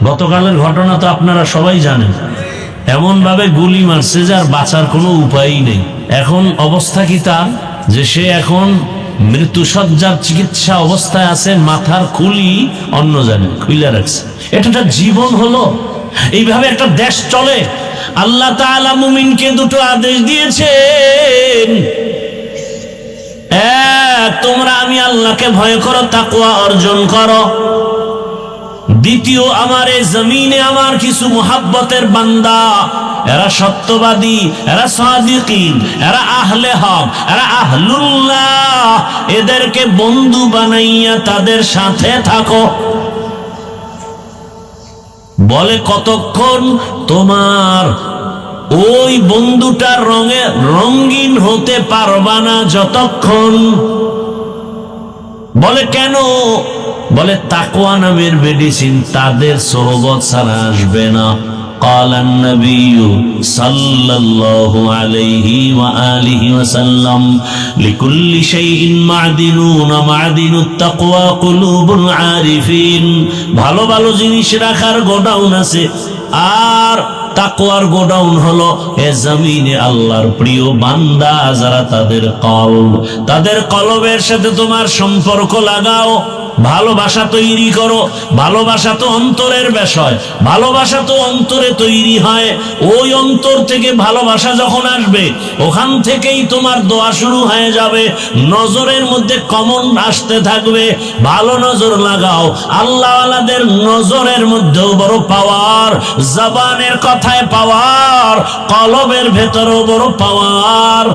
গতকালের ঘটনা তো আপনারা সবাই জানেন, এমন ভাবে গুলি মারছে যে আর বাঁচার কোনো উপায়ই নেই। এখন অবস্থা কি তার, যে সে এখন মৃত্যুসজ্জার চিকিৎসা অবস্থায় আছে, মাথার খুলি অন্য জানে খুইলা রাখছে। এটা একটা জীবন হলো? এইভাবে একটা দেশ চলে? আল্লাহ তাআলা মুমিনকে দুটো আদেশ দিয়েছেন, এক, তোমরা আমি আল্লাহকে ভয় করো, তাকওয়া অর্জন করো। দ্বিতীয়, আমার এই জমিনে আমার কিছু মুহাব্বতের বান্দা, এরা সত্যবাদী, এরা সাদিকিন, এরা আহলে হক, এরা আহলুল্লাহ, এদেরকে বন্ধু বানাইয়া তাদের সাথে থাকো। বলে কতক্ষণ? তোমার ওই বন্ধুটার রঙে রঙিন হতে পারবা না যতক্ষণ। বলে কেন? বলে তাকওয়া নামের মেডিসিন তাদের সোহবত ছাড়া আসবে না। قال النبي صلى الله عليه وآله وسلم لكل شيء معدن ومعدن التقوى قلوب العارفين। ভালো ভালো জিনিস রাখার গোডাউন আছে, আর তাকওয়ার গোডাউন হলো এ জমিনে আল্লাহর প্রিয় বান্দা যারা, তাদের কলবের সাথে তোমার সম্পর্ক লাগাও, ভালোবাসা তৈরি করো। ভালোবাসা তো অন্তরের বিষয়, ভালোবাসা তো অন্তরে তৈরি হয়। ওই অন্তর থেকে ভালোবাসা যখন আসবে, ওখান থেকেই তোমার দোয়া শুরু হয়ে যাবে। নজরের মধ্যে কমন আসতে থাকবে, ভালো নজর লাগাও। আল্লাহওয়ালাদের নজরের মধ্যেও বড় পাওয়ার, জবানের কথায় পাওয়ার, কলবের ভেতরেও বড় পাওয়ার।